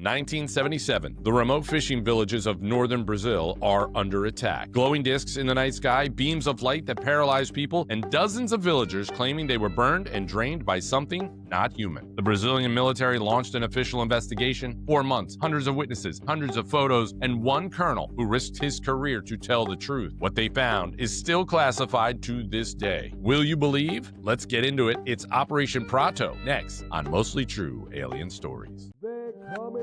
1977. The remote fishing villages of northern Brazil are under attack. Glowing discs in the night sky, beams of light that paralyze people, and dozens of villagers claiming they were burned and drained by something not human. The Brazilian military launched an official investigation. 4 months, hundreds of witnesses, hundreds of photos, and one colonel who risked his career to tell the truth. What they found is still classified to this day. Will you believe? Let's get into it. It's Operation Prato, next on Mostly True Alien Stories. UFO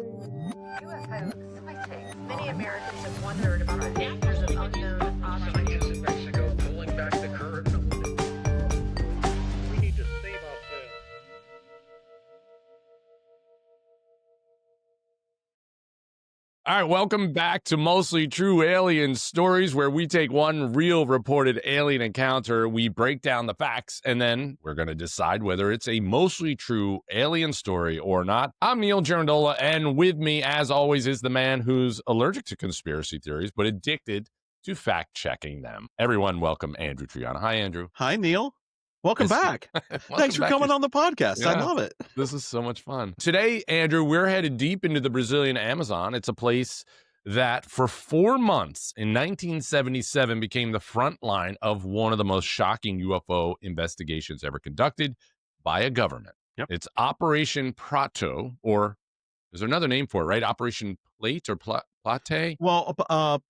sightings. Many Americans have wondered about the dangers of unknown objects. Scientists in Mexico pulling back the curtain. We need to save ourselves. All right, welcome back to Mostly True Alien Stories, where we take one real reported alien encounter, we break down the facts, and then we're going to decide whether it's a mostly true alien story or not. I'm Neil Girandola, and with me, as always, is the man who's allergic to conspiracy theories, but addicted to fact-checking them. Everyone, welcome Andrew Triana. Hi, Andrew. Hi, Neil. Welcome back. Thanks for coming on the podcast. Yeah. I love it. This is so much fun. Today, Andrew, we're headed deep into the Brazilian Amazon. It's a place that for 4 months in 1977 became the front line of one of the most shocking UFO investigations ever conducted by a government. Yep. It's Operation Prato, or there's another name for it, right? Operation Plate or Plate? Well,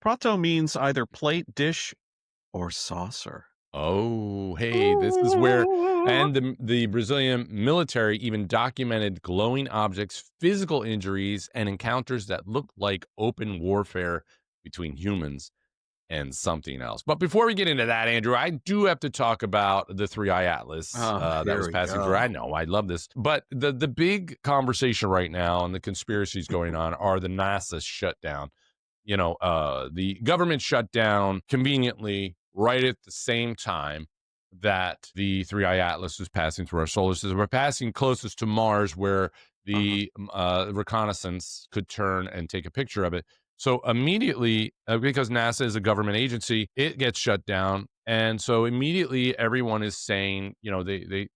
prato means either plate, dish, or saucer. Oh, hey, this is where, and the Brazilian military even documented glowing objects, physical injuries, and encounters that looked like open warfare between humans and something else. But before we get into that, Andrew, I do have to talk about the 3i Atlas that was passing through. I know, I love this. But the big conversation right now and the conspiracies going on are the NASA shutdown. You know, the government shut down conveniently right at the same time that the 3i Atlas is passing through our solar system. We're passing closest to Mars, where the reconnaissance could turn and take a picture of it. So immediately, because NASA is a government agency, it gets shut down. And so immediately everyone is saying, you know, they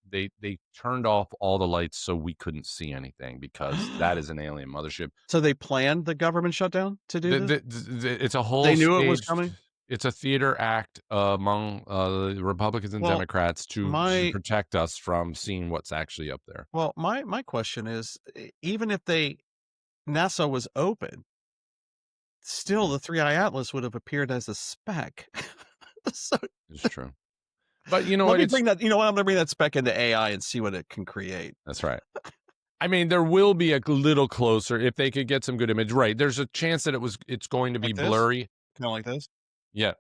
turned off all the lights so we couldn't see anything, because that is an alien mothership. So they planned the government shutdown to do this? It's a whole They knew it was staged- coming? It's a theater act among the Republicans and Democrats to protect us from seeing what's actually up there. Well, my question is, even if NASA was open, still the 3i Atlas would have appeared as a speck. So, It's true. But you know let what? me bring that. You know what? I'm going to bring that speck into AI and see what it can create. That's right. I mean, there will be a little closer if they could get some good image. Right. There's a chance that it's going to be Like this? blurry. Kind of like this? Yeah.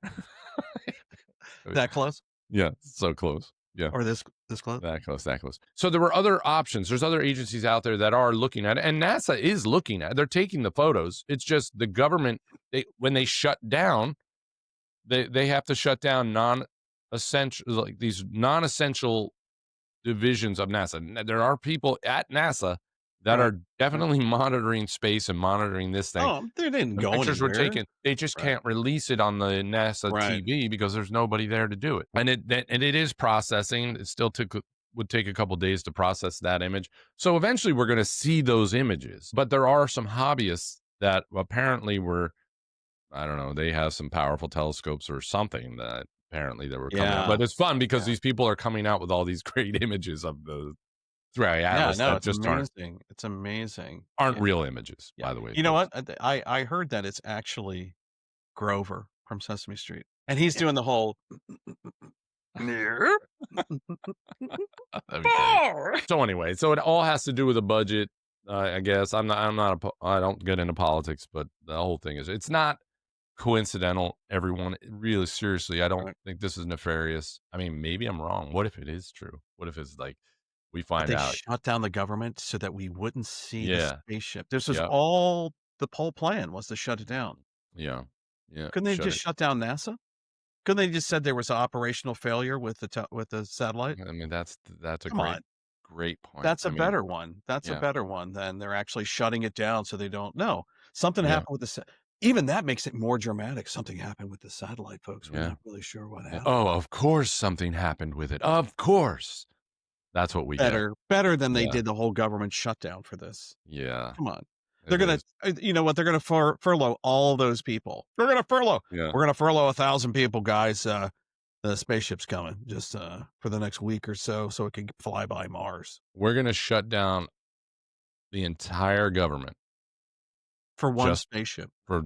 That close? Yeah. So close. Yeah. Or this close? That close. So there were other options. There's other agencies out there that are looking at it, and NASA is looking at it. They're taking the photos. It's just the government, when they shut down, they have to shut down non-essential, like these non-essential divisions of NASA. There are people at NASA that are definitely monitoring space and monitoring this thing. Oh, they didn't go Pictures were anywhere. taken. They just can't release it on the NASA TV because there's nobody there to do it. And it is processing. It still would take a couple days to process that image. So eventually we're going to see those images. But there are some hobbyists that apparently I don't know, they have some powerful telescopes or something that apparently they were coming out. But it's fun because these people are coming out with all these great images of the 3i Atlas that it's just amazing. It's amazing. aren't real images, by the way. You know what? I heard that it's actually Grover from Sesame Street, and he's doing the whole. So anyway, so it all has to do with a budget. I guess I don't get into politics, but the whole thing is, it's not coincidental. Everyone, really seriously, I don't think this is nefarious. I mean, maybe I'm wrong. What if it is true? What if it's like we find out they shut down the government so that we wouldn't see the spaceship? This was the whole plan was to shut it down. Yeah. Couldn't they just shut down NASA? Couldn't they just said there was an operational failure with the satellite? I mean, that's a great point. That's a better one. That's a better one than they're actually shutting it down so they don't know. Something happened with the even that makes it more dramatic. Something happened with the satellite, folks. We're not really sure what happened. Oh, of course something happened with it. Of course. That's what we get. Better than they did the whole government shutdown for this. Yeah. Come on. They're gonna, you know what? They're gonna furlough all those people. We're gonna furlough. Yeah. We're gonna furlough 1,000 people, guys. The spaceship's coming just for the next week or so it can fly by Mars We're gonna shut down the entire government for one just spaceship. for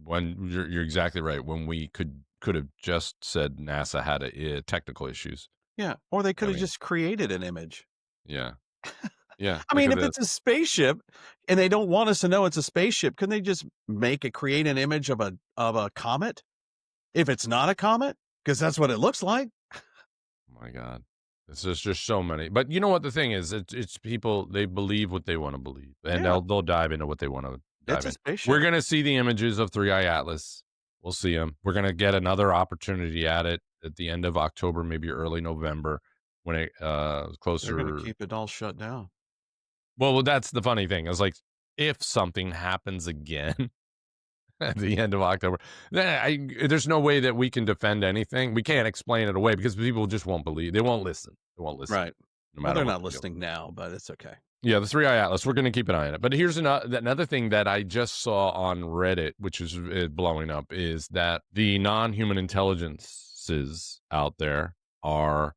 when you're exactly right. When we could have just said NASA had technical issues. Yeah, or they could have mean- just created an image. Yeah. Yeah. I look mean, at if it's a spaceship and they don't want us to know it's a spaceship, couldn't they just create an image of a comet? If it's not a comet, because that's what it looks like. Oh my God. It's just so many. But you know what the thing is? It's people, they believe what they want to believe. And Yeah. they'll dive into what they want to dive It's a in. spaceship. We're gonna see the images of 3-Eye Atlas. We'll see them. We're gonna get another opportunity at it at the end of October, maybe early November, when it closer. They're going to keep it all shut down. Well, that's the funny thing. Is like if something happens again at the end of October, then there's no way that we can defend anything. We can't explain it away because people just won't believe. They won't listen. They won't listen. Right. No Well, matter they're what not we do. listening now, but it's okay. Yeah, the 3-Eye Atlas. We're going to keep an eye on it. But here's another thing that I just saw on Reddit, which is blowing up, is that the non-human intelligences out there are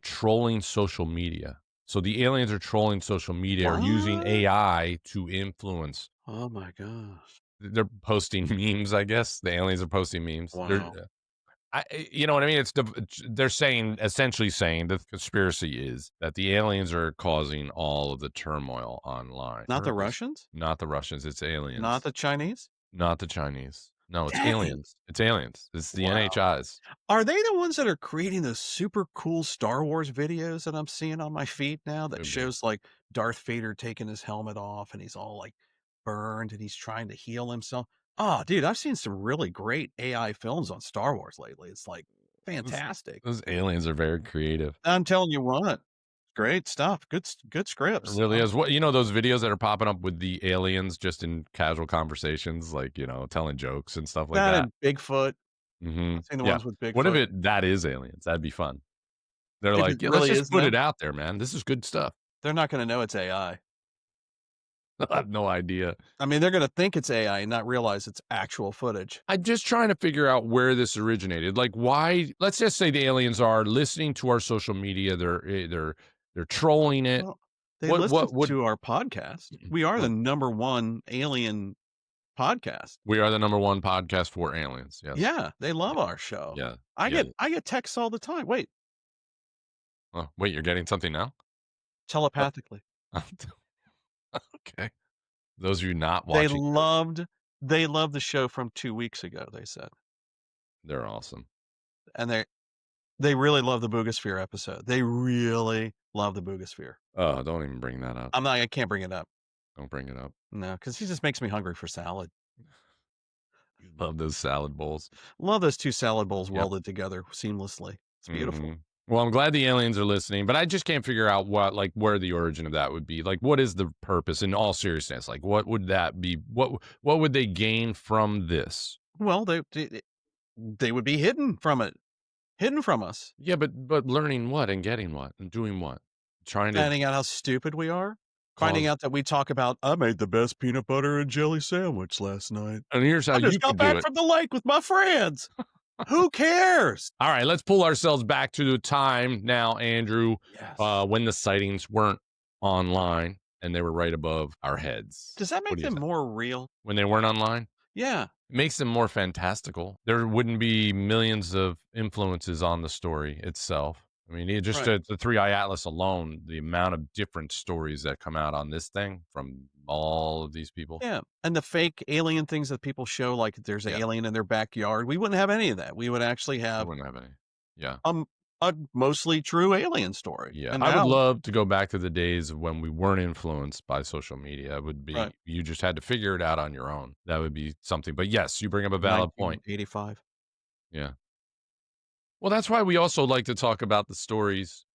trolling social media. So the aliens are trolling social media or using What? AI to influence. Oh my gosh. They're posting memes, I guess. The aliens are posting memes. Wow. You know what I mean? They're essentially saying the conspiracy is that the aliens are causing all of the turmoil online. Not the Russians? Not the Russians. It's aliens. Not the Chinese? Not the Chinese. No, it's Dang. aliens. It's aliens. It's the Wow. NHIs. Are they the ones that are creating those super cool Star Wars videos that I'm seeing on my feed now that Could be. shows like Darth Vader taking his helmet off and he's all like burned and he's trying to heal himself? Oh, dude, I've seen some really great AI films on Star Wars lately. It's like fantastic. Those aliens are very creative. I'm telling you what, great stuff. Good It scripts. really is. What those videos that are popping up with the aliens just in casual conversations, like telling jokes and stuff like that. And Bigfoot. Mm-hmm. I've seen the ones with Bigfoot. What if that is aliens? That'd be fun. They're If like, it yeah, really let's is just put them? it out there, man. This is good stuff. They're not going to know it's AI. I have no idea. I mean, they're going to think it's AI and not realize it's actual footage. I'm just trying to figure out where this originated. Like, why? Let's just say the aliens are listening to our social media. They're trolling it. Well, they What- listen what- to our podcast. We are the number one alien podcast. We are the number one podcast for aliens. Yes. Yeah, they love our show. Yeah. I yeah. get texts all the time. Wait, Oh, wait, you're getting something now? telepathically. Okay. Those of you not They watching, loved the show from 2 weeks ago, they said. they're awesome. And they really love the Boogosphere episode. They really love the Boogosphere. Oh, don't even bring that up. I can't bring it up. Don't bring it up. No, because he just makes me hungry for salad. You love those salad bowls. Love those two salad bowls Yep. welded together seamlessly. It's beautiful. Mhm. Well, I'm glad the aliens are listening, but I just can't figure out where the origin of that would be. Like, what is the purpose in all seriousness? Like, what would that be? What would they gain from this? Well, they would be hidden from us. Yeah, but learning what and getting what and doing what? Trying to Finding out how stupid we are. Finding out that we talk about, I made the best peanut butter and jelly sandwich last night. And here's how I you just can got do back it. from the lake with my friends. Who cares? All right, let's pull ourselves back to the time now, Andrew, Yes. when the sightings weren't online and they were right above our heads. Does that What make do you them think? more real? When they weren't online? Yeah. It makes them more fantastical. There wouldn't be millions of influences on the story itself. I mean, Right. the 3-Eye Atlas alone, the amount of different stories that come out on this thing from all of these people. Yeah. And the fake alien things that people show, like there's an Yeah. alien in their backyard. We wouldn't have any of that. We would actually I have wouldn't have any. Yeah. a mostly true alien story. Yeah. And I now, would love to go back to the days when we weren't influenced by social media. It would be, Right. you just had to figure it out on your own. That would be something. But yes, you bring up a valid point. 1985. Yeah. Well, that's why we also like to talk about the stories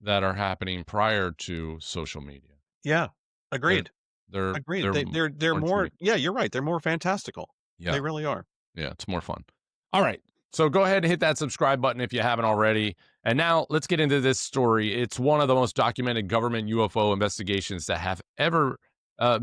that are happening prior to social media. Yeah. Agreed. Agreed. They're more more. intriguing. Yeah, you're right. They're more fantastical. Yeah. They really are. Yeah, it's more fun. All right. So go ahead and hit that subscribe button if you haven't already. And now let's get into this story. It's one of the most documented government UFO investigations that have ever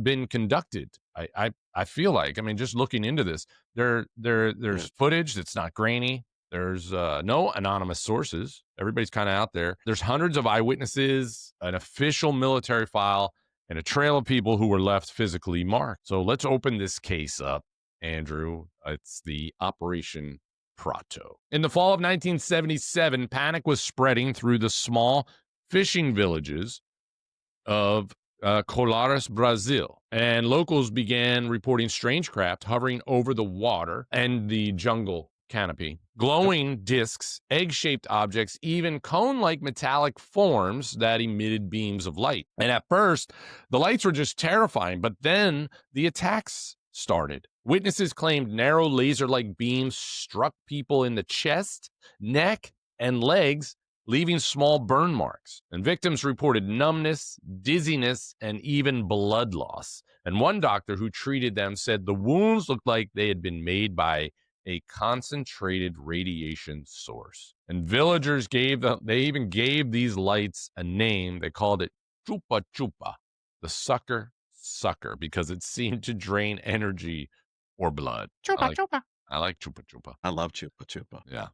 been conducted. I feel like, I mean, just looking into this, there's footage that's not grainy. There's no anonymous sources. Everybody's kind of out there. There's hundreds of eyewitnesses, an official military file, and a trail of people who were left physically marked. So let's open this case up, Andrew. It's the Operation Prato. In the fall of 1977, panic was spreading through the small fishing villages of Colares, Brazil, and locals began reporting strange craft hovering over the water and the jungle canopy. Glowing discs, egg-shaped objects, even cone-like metallic forms that emitted beams of light. And at first, the lights were just terrifying, but then the attacks started. Witnesses claimed narrow laser-like beams struck people in the chest, neck, and legs, leaving small burn marks. And victims reported numbness, dizziness, and even blood loss. And one doctor who treated them said the wounds looked like they had been made by a concentrated radiation source. And villagers they even gave these lights a name. They called it Chupa-Chupa, the sucker, because it seemed to drain energy or blood. Chupa-Chupa. I like Chupa-Chupa. I love Chupa-Chupa. Yeah.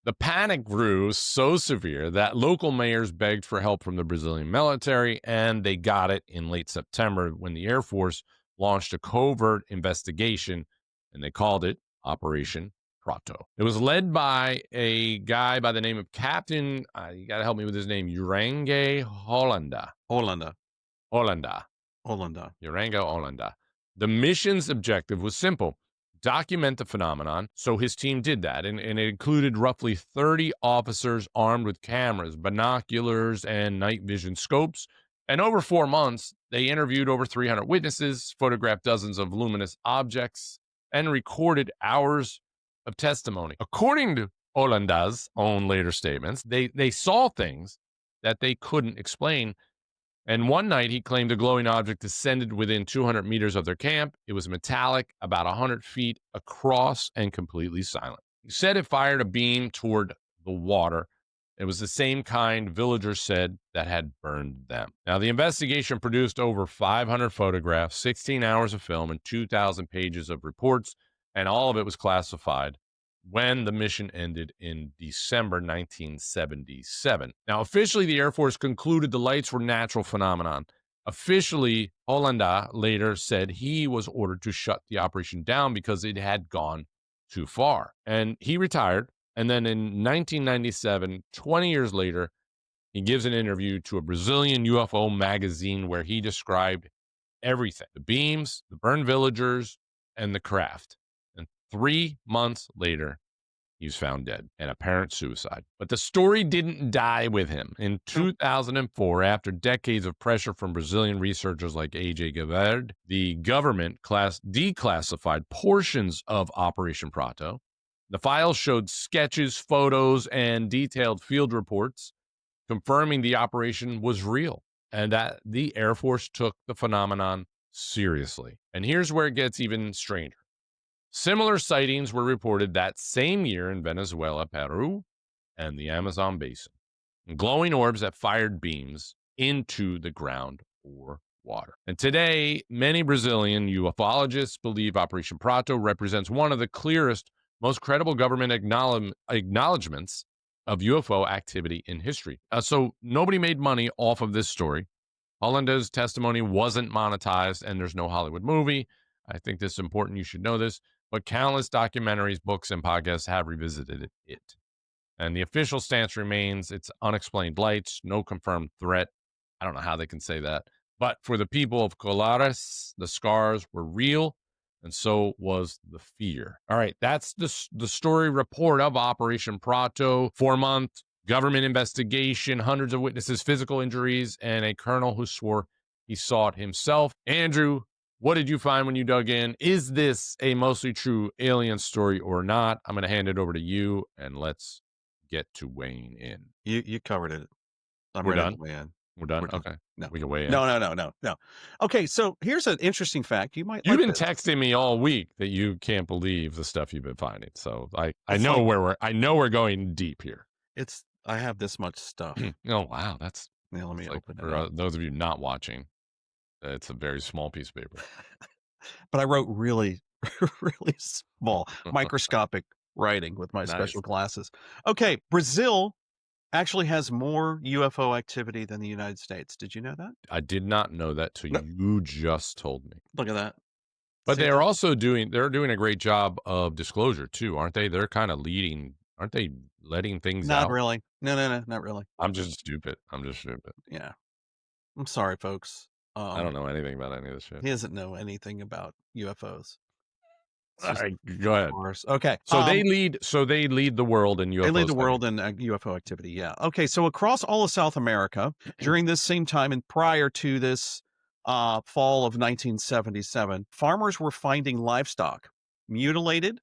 The panic grew so severe that local mayors begged for help from the Brazilian military, and they got it in late September when the Air Force launched a covert investigation, and they called it Operation Prato. It was led by a guy by the name of Captain, you got to help me with his name, Uyrangê Holanda. Uyrangê Holanda. The mission's objective was simple: document the phenomenon. So his team did that, and it included roughly 30 officers armed with cameras, binoculars, and night vision scopes. And over 4 months, they interviewed over 300 witnesses, photographed dozens of luminous objects, and recorded hours of testimony. According to Holanda's own later statements, they saw things that they couldn't explain. And one night, he claimed a glowing object descended within 200 meters of their camp. It was metallic, about 100 feet across, and completely silent. He said it fired a beam toward the water. It was the same kind villagers said that had burned them. Now, the investigation produced over 500 photographs, 16 hours of film, and 2,000 pages of reports, and all of it was classified when the mission ended in December 1977. Now, officially, the Air Force concluded the lights were natural phenomenon. Officially, Holanda later said he was ordered to shut the operation down because it had gone too far. And he retired. And then in 1997, 20 years later, he gives an interview to a Brazilian UFO magazine where he described everything: the beams, the burned villagers, and the craft. And 3 months later, he was found dead, an apparent suicide. But the story didn't die with him. In 2004, after decades of pressure from Brazilian researchers like A.J. Gaverd, the government declassified portions of Operation Prato. The files showed sketches, photos, and detailed field reports confirming the operation was real and that the Air Force took the phenomenon seriously. And here's where it gets even stranger. Similar sightings were reported that same year in Venezuela, Peru, and the Amazon basin. Glowing orbs that fired beams into the ground or water. And today, many Brazilian ufologists believe Operation Prato represents one of the clearest, most credible government acknowledgments of UFO activity in history. So nobody made money off of this story. Holanda's testimony wasn't monetized, and there's no Hollywood movie. I think this is important. You should know this. But countless documentaries, books, and podcasts have revisited it. And the official stance remains it's unexplained lights, no confirmed threat. I don't know how they can say that. But for the people of Colares, the scars were real, and so was the fear. All right, that's the story report of Operation Prato. 4-month government investigation, hundreds of witnesses, physical injuries, and a colonel who swore he saw it himself. Andrew, what did you find when you dug in? Is this a mostly true alien story or not? I'm going to hand it over to you, and let's get to weighing in. You covered it. We're ready done? to weigh in. We're done? We're done. Okay. No. We can weigh in. No. Okay, so here's an interesting fact. You might You've like been this. texting me all week that you can't believe the stuff you've been finding. So I know where we're going deep here. I have this much stuff. Oh wow, that's Let me like open it for up. those of you not watching. It's a very small piece of paper. But I wrote really, really small, microscopic writing with my Nice. special glasses. Okay, Brazil actually has more UFO activity than the United States. Did you know that? I did not know that till No. you just told me. Look at that. But See they're that? also doing a great job of disclosure too, aren't they? They're kind of leading, aren't they letting things Not out? really. No, not really. I'm just stupid. I'm just stupid. Yeah. I'm sorry, folks. I don't know anything about any of this shit. He doesn't know anything about UFOs. It's All just right, go ahead. farce. Okay. So they lead the world in UFO They lead the study. world in UFO activity. Yeah. Okay. So across all of South America during this same time and prior to this fall of 1977, farmers were finding livestock mutilated.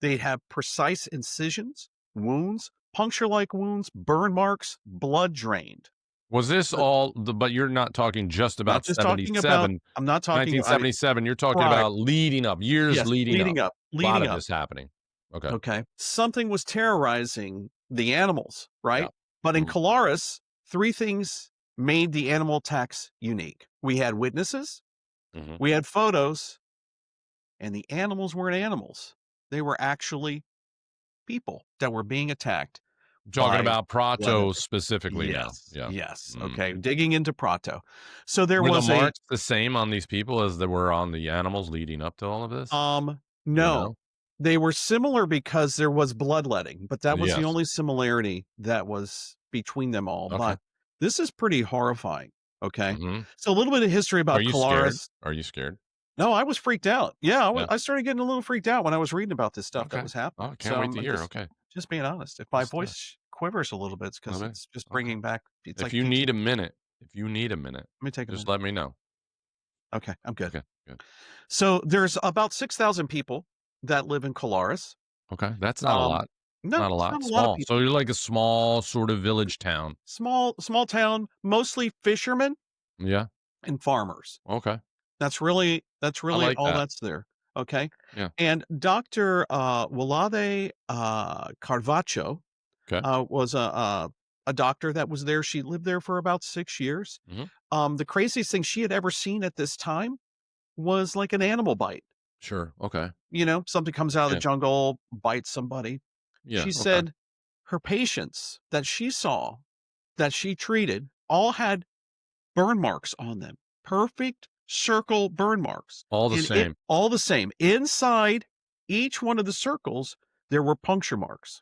They have precise incisions, wounds, puncture-like wounds, burn marks, blood drained. Was this all but you're not talking just Not about just talking about. 77, I'm not talking. 1977. You're talking Right. about leading up, years Yes, leading up. A lot leading of up. this happening. Okay. Okay. Something was terrorizing the animals, right? Yeah. But in Mhm. Colares, three things made the animal attacks unique. We had witnesses, Mhm. we had photos, and the animals weren't animals. They were actually people that were being attacked. Talking by about Prato weather. specifically now. Yes. Yeah. Yes. Mm. Okay. Digging into Prato. So there Were the was marks the same on these people as there were on the animals leading up to all of this? no. know? They were similar because there was bloodletting, but that was the Yes. only similarity that was between them all. Okay. But this is pretty horrifying. Okay. Mhm. So a little bit of history Are about you scared? Colares. Are you scared? No, I was freaked out. Yeah, Yeah. I started getting a little freaked out when I was reading about this stuff that Okay. was happening. Oh, I can't wait to I'm hear. Okay. just being honest. If my Good stuff. voice quivers a little bit, it's because Little bit? it's just Okay. bringing back. It's If like you PT. need a minute, Let me take a just minute. let me know. Okay, I'm good. Okay. Good. So there's about 6,000 people that live in Colares. Okay. That's not a lot. No, Not a it's lot. not a lot of Small. people. So you're like a small sort of village town. Small town, mostly fishermen Yeah. and farmers. Okay. That's really like all that. that's there. Okay. Yeah. And Dr. Walade Carvacho Okay. was a doctor that was there. She lived there for about 6 years. Mhm. The craziest thing she had ever seen at this time was like an animal bite. Sure. Okay. You know, something comes out of the Yeah. jungle, bites somebody. Yeah. She Okay. said her patients that she saw, that she treated, all had burn marks on them. Perfect circle burn marks. All the same. All the same. Inside each one of the circles, there were puncture marks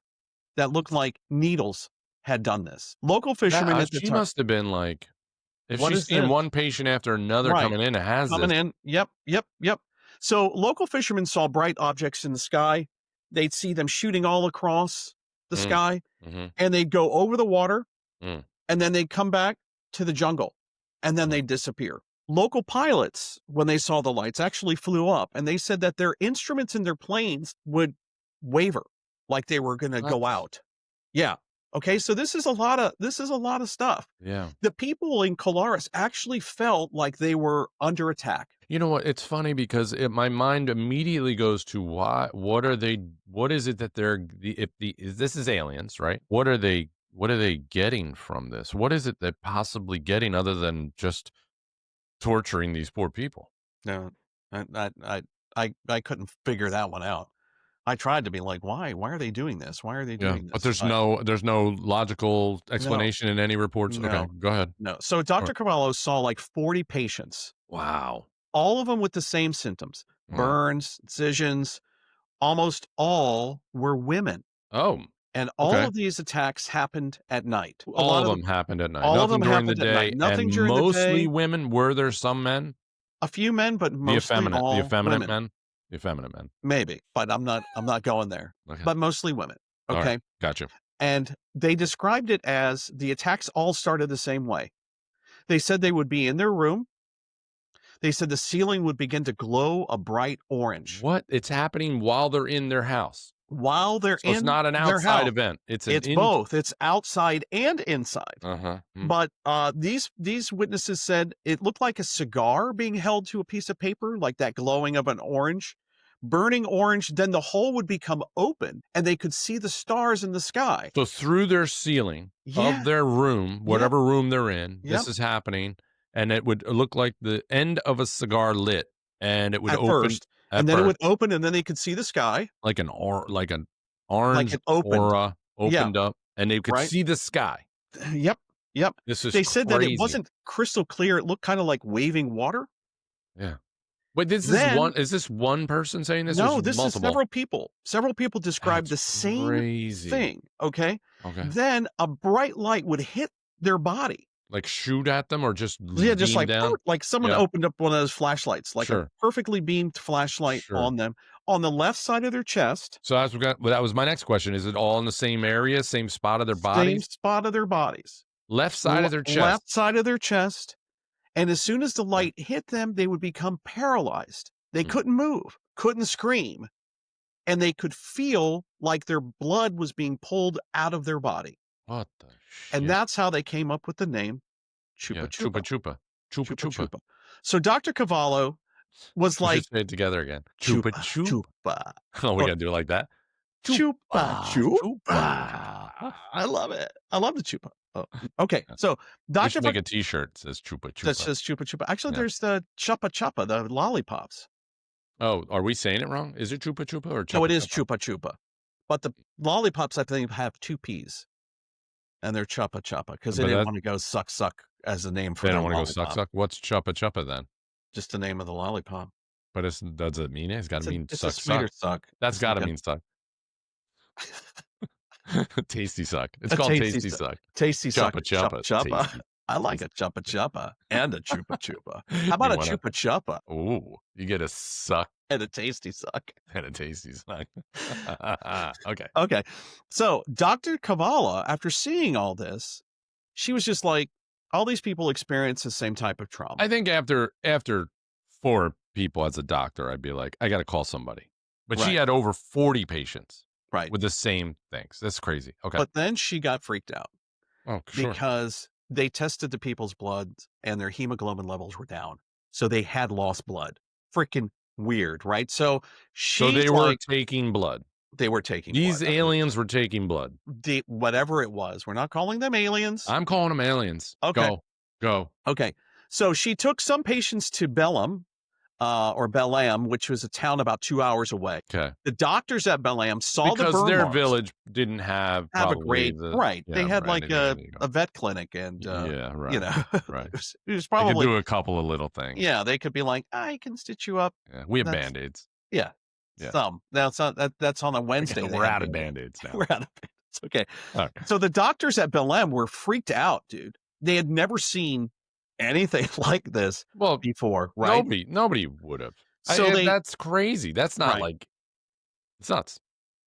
that looked like needles had done this. Local fishermen at the She time. must have been like, if What she's is seeing this? one patient after another Right. coming in, it has Coming this. in. Yep. So local fishermen saw bright objects in the sky. They'd see them shooting all across the sky, Mhm. and they'd go over the water, Mm. and then they'd come back to the jungle, and then they'd disappear. Local pilots, when they saw the lights, actually flew up, and they said that their instruments in their planes would waver like they were going to go What? out. Yeah. Okay. So this is a lot of stuff. Yeah. The people in Colares actually felt like they were under attack. You know what? It's funny because my mind immediately goes to what is it that if this is aliens, right? What are they getting from this? What is it they're possibly getting other than just torturing these poor people? No, I couldn't figure that one out. I tried to be like, why? Why are they doing this? Why are they Yeah. doing But this? there's no logical explanation in any reports. Okay, No. go ahead. No. So Dr. Carvalho saw like 40 patients, Wow. all of them with the same symptoms, Mm. burns, incisions. Almost all were women. Oh, And all okay. of these attacks happened at night. All of them happened at night. all of Nothing them during the happened at night. day. Nothing And during the mostly day. women. Were there some men? A few men, but The mostly all effeminate women. men. The effeminate men. Maybe, but I'm not going there. Okay. But mostly women. All Okay. right. Gotcha. And they described it as the attacks all started the same way. They said they would be in their room. They said the ceiling would begin to glow a bright orange What? It's happening while they're in their house. while they're So it's in not an their outside house. event. It's Both. It's outside and inside. Uh-huh. But these witnesses said it looked like a cigar being held to a piece of paper, like that glowing of an orange, burning orange. Then the hole would become open, and they could see the stars in the sky. So through their ceiling Yeah. of their room, whatever room they're in, Yep. this is happening. and it would look like the end of a cigar lit, and it would At open first, at and then it first would open, and then they could see the sky, like an like orange it opened. aura Yeah, opened up, and they could right? see the sky. Yep, yep. This is They said that it crazy. wasn't crystal clear. It looked kinda like waving water. Yeah. Wait, Then is this one person saying this, or is no, it this is multiple? several people. Several people described That's the same crazy. thing, okay? Okay. Then a bright light would hit their body. Like, shoot at them or just Yeah, just beam like down? like someone Yeah, opened up one of those flashlights, like a sure, perfectly beamed flashlight sure. on them, on the left side of their chest, So that was my next question. Is it all in the same area, same spot of their same bodies? spot of their bodies, Left side of their chest? left side of their chest, and as soon as the light hit them, they would become paralyzed. They Mm. couldn't move, couldn't scream, and they could feel like their blood was being pulled out of their body. What the And shit? that's how they came up with the name Yeah, Chupa-Chupa. Chupa-Chupa. Chupa-Chupa. Chupa-Chupa. So Dr. Cavallo was We should like, say it together again. Chupa-Chupa. Chupa-Chupa. Oh, we Or gotta do it like that? Chupa-Chupa. Chupa. I love it. I love the Chupa. Oh, okay. So We Dr. should make a T-shirt that says that Chupa-Chupa. says Chupa-Chupa. Actually, Yeah. there's the Chupa-Chupa, the lollipops. Oh, are we saying it wrong? Is it Chupa-Chupa or No, it is Chupa-Chupa? Chupa-Chupa. But the lollipops, I think, have two P's. And they're Chupa-Chupa because they But didn't that want to go suck as a name for they their don't wanna go lollipop. suck? What's Chupa-Chupa then? Just the name of the lollipop. But does it mean it? It's gotta mean It's suck, a sweeter suck. suck. That's It's gotta like mean suck. Tasty suck. It's a called tasty Tasty suck. Suck. Tasty suck. Chupa-Chupa. Chupa-Chupa. Tasty. I like a Chupa-Chupa and a Chupa-Chupa. How about You a wanna Chupa-Chupa Ooh, you get a suck and a tasty suck? and a tasty suck. Okay. Okay. So Dr. Kavala, after seeing all this, she was just like, all these people experience the same type of trauma. I think after 4 people as a doctor, I'd be like, I gotta call somebody. But she Right. had over 40 patients Right. with the same things. That's crazy. Okay. But then she got freaked out Oh, sure. because they tested the people's blood and their hemoglobin levels were down. So they had lost blood. Freaking weird, right? So So she's they were like, taking blood. they were taking These blood. aliens were taking blood. Whatever it was. We're not calling them aliens. I'm calling them aliens. Okay. Go. Okay. So she took some patients to Belém, or Belém, which was a town about 2 hours away. Okay. The doctors at Belém saw the Because burn their marks. village didn't have Have a probably great the right. They yeah, had right, like there you go. a vet clinic and Yeah, right. you know, Right. it was They could probably do a couple of little things. yeah, they could be like, I can stitch you up. Yeah, we have That's- Band-Aids. Yeah. Yeah. Some. Now it's not that's on a Wednesday. they We're have out of Band-Aids. Band-Aids now. We're out of Band-Aids. Okay. Okay. So the doctors at Belém were freaked out, dude. They had never seen anything like this Well, before, right? nobody would have. So That's crazy. That's not Right. like it's nuts.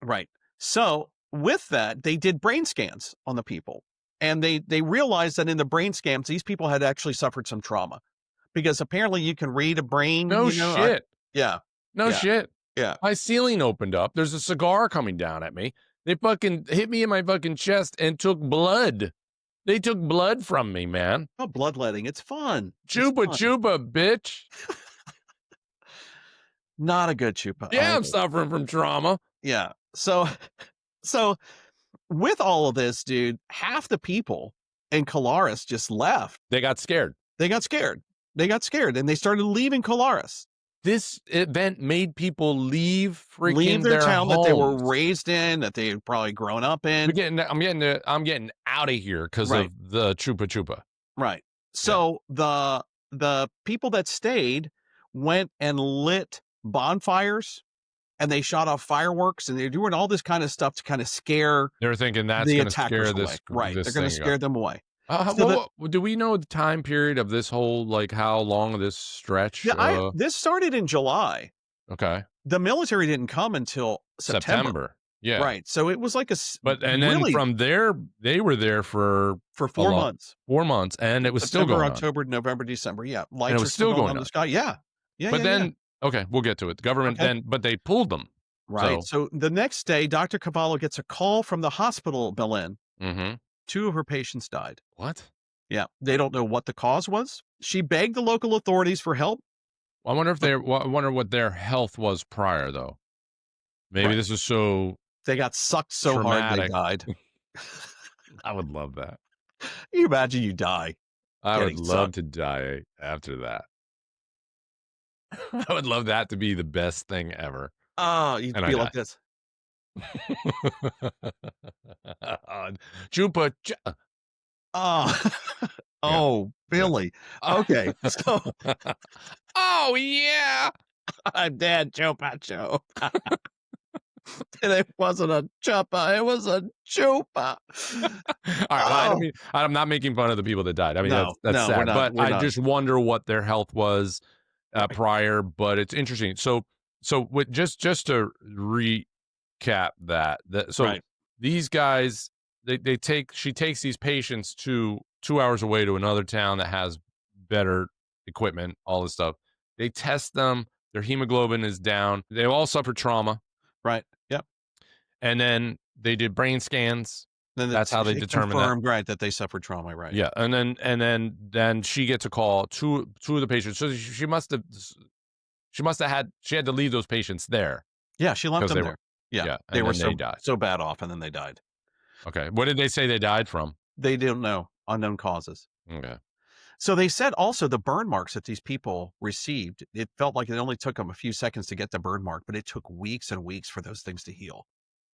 Right. So with that, they did brain scans on the people, and they realized that in the brain scans, these people had actually suffered some trauma, because apparently you can read a brain. No you know, shit. yeah. No Yeah. shit. Yeah. My ceiling opened up. There's a cigar coming down at me. They fucking hit me in my fucking chest and took blood. They took blood from me, man. Oh, bloodletting. It's fun. It's fun. Chupa-Chupa, bitch. Not a good chupa. Yeah, I'm either. suffering from trauma. Yeah. So with all of this, dude, half the people in Colares just left. They got scared. They got scared. And they started leaving Colares. This event made people leave freaking Leave their town that they were homes. raised in, that they had probably grown up in. I'm getting out of here because Right. of the Chupa-Chupa. Right. So the people that stayed went and lit bonfires, and they shot off fireworks, and they're doing all this kind of stuff to kind of scare They were thinking that's the going to attackers scare away. this. Right. this They're going to thing scare up. them away. Do we know the time period of this whole, like, how long this stretch? Yeah, this started in July. Okay. The military didn't come until September. Yeah. Right. So it was like But and then really from there, they were there for for 4 long- months. 4 months, and it was still September, going on. October, November, December. Yeah. Lights it are was still going on on. the sky. Yeah. Yeah. But yeah, then, yeah. okay, we'll get to it. The government Okay. but they pulled them. Right. So the next day, Dr. Cavallo gets a call from the hospital, Belén. Mm-hmm. 2 of her patients died. What? Yeah. They don't know what the cause was. She begged the local authorities for help. I wonder if I wonder what their health was prior, though. Maybe Right. this is so. They got sucked so hard they Traumatic. died. I would love that. You imagine you die I would getting love sucked. to die after that. I would love that to be the best thing ever, Oh, you'd and I be die. like this. Chupa, Oh, yeah, oh, yeah. Billy. Okay, so Oh yeah. I'm dead, Chupa-Chupa. And it wasn't a chupa, it was a chupa. All right. Well, I don't Oh, mean I'm not making fun of the people that died. I mean no, that's no, we're sad, not. but We're I not. just wonder what their health was Right, prior. But it's interesting. So with just to recap so right. these guys she takes these patients to 2 hours away to another town that has better equipment, all this stuff. They test them. Their hemoglobin is down. They all suffer trauma, Right. Yep. and then they did brain scans. Then That's how they it determine that. confirmed, right, that they suffered trauma, right? Yeah, and then she gets a call. Two of the patients. So she had to leave those patients there Yeah, she left because them they there. were Yeah, they and were then they died. so bad off, and then they died. Okay, what did they say they died from? They didn't know, unknown causes. Okay, So they said also the burn marks that these people received, it felt like it only took them a few seconds to get the burn mark, but it took weeks and weeks for those things to heal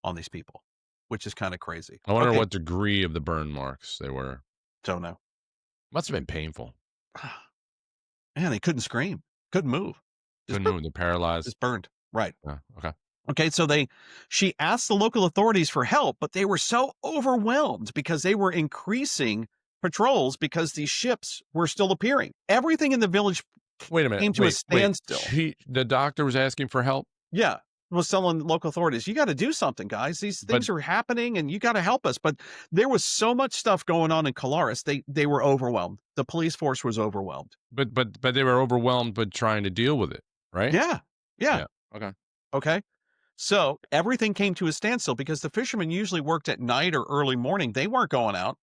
on these people, which is kind of crazy. I wonder Okay, what degree of the burn marks they were. don't know. Must have been painful. Man, they couldn't scream, couldn't move. Couldn't move. They're paralyzed. Just burned. Right. Okay. Okay, so she asked the local authorities for help, but they were so overwhelmed because they were increasing patrols because these ships were still appearing. Everything in the village Wait a minute. came to a standstill. The doctor was asking for help. Yeah, was telling local authorities, you got to do something, guys. These things are happening, and you got to help us. But there was so much stuff going on in Colares, they were overwhelmed. The police force was overwhelmed. But they were overwhelmed, but trying to deal with it, right? Yeah. Okay. Okay. So everything came to a standstill because the fishermen usually worked at night or early morning. They weren't going out.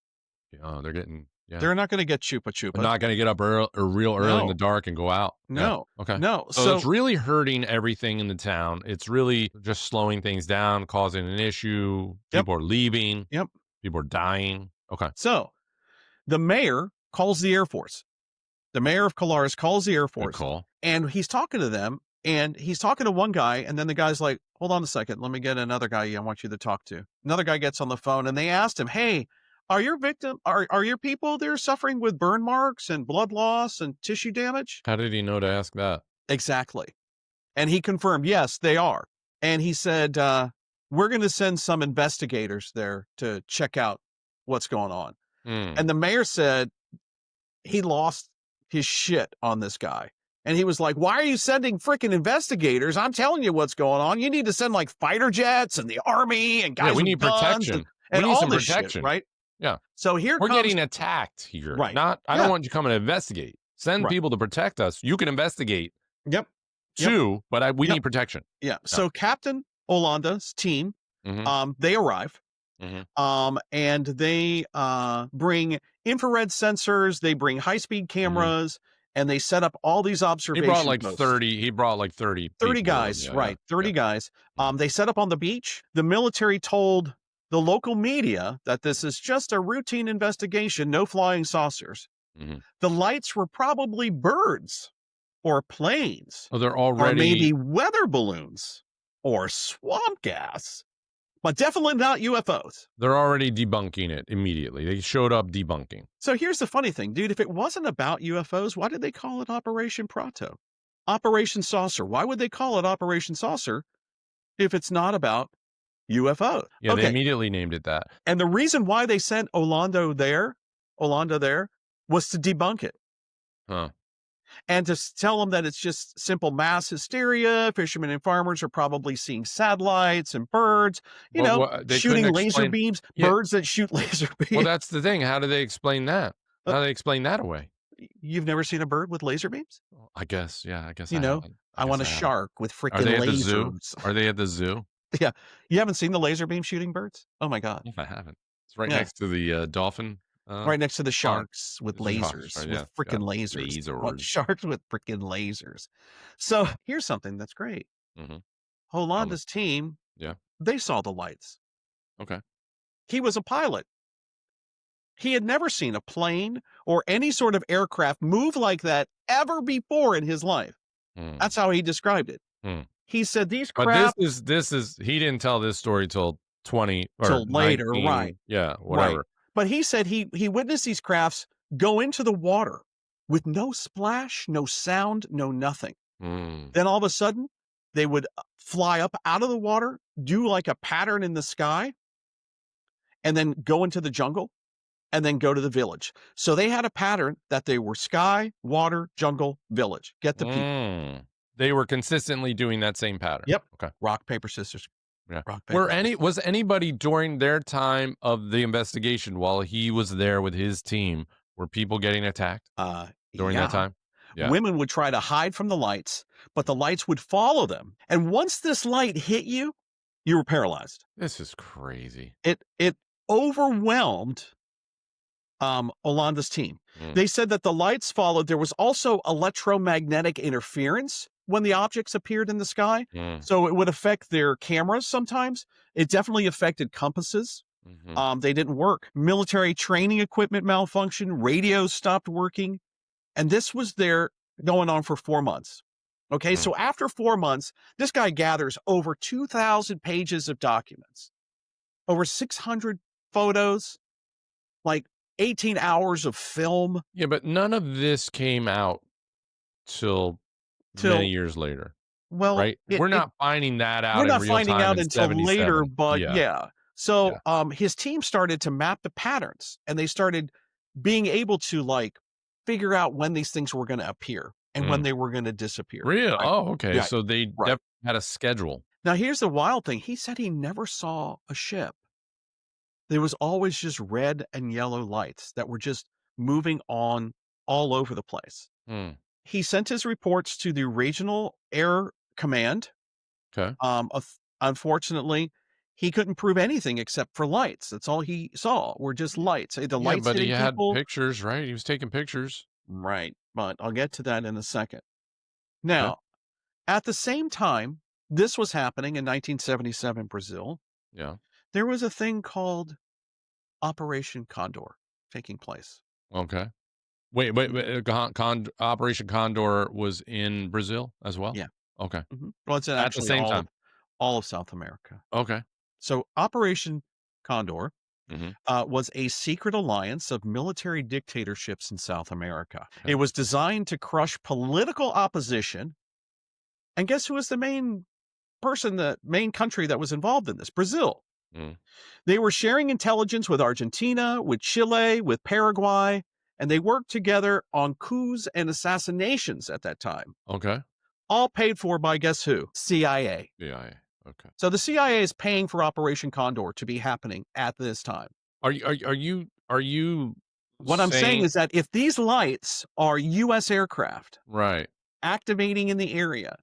They're getting. Yeah. They're not going to get They're Chupa-Chupa. not going to get up real early in the dark and go out. No. Yeah. Okay. No. So it's really hurting everything in the town. It's really just slowing things down, causing an issue. Yep. People are leaving. Yep. People are dying. Okay. So the mayor calls the Air Force. The mayor of Colares calls the Air Good Force, call. and he's talking to them, and he's talking to one guy, and then the guy's like, hold on a second, let me get another guy I want you to talk to. Another guy gets on the phone, and they asked him, hey, are your people there suffering with burn marks and blood loss and tissue damage? How did he know to ask that? Exactly. And he confirmed, yes, they are. And he said, we're going to send some investigators there to check out what's going on. And the mayor said he lost his shit on this guy. And he was like, why are you sending freaking investigators? I'm telling you what's going on. You need to send like fighter jets and the army and guys we with need guns protection. and We need all some this protection. shit, right? Yeah. So here We're comes getting attacked here. Right. I Yeah. don't want you coming to investigate. Send Right. people to protect us. You can investigate Yep. too, but we Yep. need protection. Yeah. So Captain Holanda's team, Mhm. they arrive. Mhm. And they bring infrared sensors, they bring high-speed cameras, and they set up all these He observation brought like posts. 30. He brought like 30. 30 people. guys, Yeah, right? 30 yeah. guys. They set up on the beach. The military told the local media that this is just a routine investigation, no flying saucers. Mhm. The lights were probably birds or planes Oh, they're or already. maybe weather balloons or swamp gas, but definitely not UFOs. They're already debunking it immediately. They showed up debunking. So here's the funny thing, dude. If it wasn't about UFOs, why did they call it Operation Prato? Operation Saucer. Why would they call it Operation Saucer if it's not about UFOs? Yeah, Okay. they immediately named it that. And the reason why they sent Holanda there was to debunk it Huh. and to tell them that it's just simple mass hysteria. Fishermen and farmers are probably seeing satellites and birds, They shooting couldn't laser explain- beams, Yeah. birds that shoot laser beams. Well, that's the thing. How do they explain that? How do they explain that away? You've never seen a bird with laser beams? I guess. Yeah, I guess. You know, haven't. I want a guess haven't. shark with Are freaking they at the zoo? lasers. Are they at the zoo? Yeah. You haven't seen the laser beam shooting birds? Oh my God. I haven't. It's right Yeah. next to the dolphin. Right next to the sharks with the sharks, lasers, right, with yeah, freaking yeah. lasers. Want Lasers. sharks with freaking lasers. So here's something that's great. Mhm. Holanda's team, Yeah. they saw the lights. Okay. He was a pilot. He had never seen a plane or any sort of aircraft move like that ever before in his life. Hmm. That's how he described it. Hmm. He said these But craft this is he didn't tell this story till 20 or till later, 19, right? yeah, Right. whatever. But he said he witnessed these crafts go into the water with no splash, no sound, no nothing. Hmm. Then all of a sudden, they would fly up out of the water, do like a pattern in the sky, and then go into the jungle, and then go to the village. So they had a pattern that they were sky, water, jungle, village. Get the people. Mm. They were consistently doing that same pattern. Yep. Okay. Rock, paper, scissors. Yeah. Rock, paper, scissors. Was anybody during their time of the investigation while he was there with his team, were people getting attacked during that time? Yeah. Women would try to hide from the lights, but the lights would follow them. And once this light hit you, you were paralyzed. This is crazy. It overwhelmed Holanda's team. Mm. They said that the lights followed. There was also electromagnetic interference when the objects appeared in the sky. Mm. So it would affect their cameras sometimes. It definitely affected compasses. Mhm. They didn't work. Military training equipment malfunctioned. Radios stopped working. And this was there going on for 4 months. Okay, so after 4 months, this guy gathers over 2,000 pages of documents, over 600 photos, like 18 hours of film. Yeah, but none of this came out till many years later, Well, right? We're not finding that out we're in not real finding time out in until later, 77. but Yeah. yeah. So Yeah. his team started to map the patterns, and they started being able to like figure out when these things were going to appear and when they were going to disappear. Real? Right? Oh, okay. Yeah. So they Right. definitely had a schedule. Now, here's the wild thing. He said he never saw a ship. There was always just red and yellow lights that were just moving on all over the place. Hmm. He sent his reports to the regional air command. Okay. Unfortunately, he couldn't prove anything except for lights. That's all he saw were just lights. The Yeah, lights but he hitting had people. pictures, right? He was taking pictures. Right. But I'll get to that in a second. Now, at the same time, this was happening in 1977 Brazil. Yeah. There was a thing called Operation Condor taking place. Okay. Wait. Operation Condor was in Brazil as well? Yeah. Okay. Well, it's At the actually same time. all of South America. Okay. So Operation Condor Mhm. was a secret alliance of military dictatorships in South America. Okay. It was designed to crush political opposition. And guess who was the main country that was involved in this? Brazil. Mm. They were sharing intelligence with Argentina, with Chile, with Paraguay, and they worked together on coups and assassinations at that time. Okay. All paid for by guess who? CIA. Yeah. Okay. So the CIA is paying for Operation Condor to be happening at this time. Are you What I'm saying is that if these lights are U.S. aircraft right? activating in the area,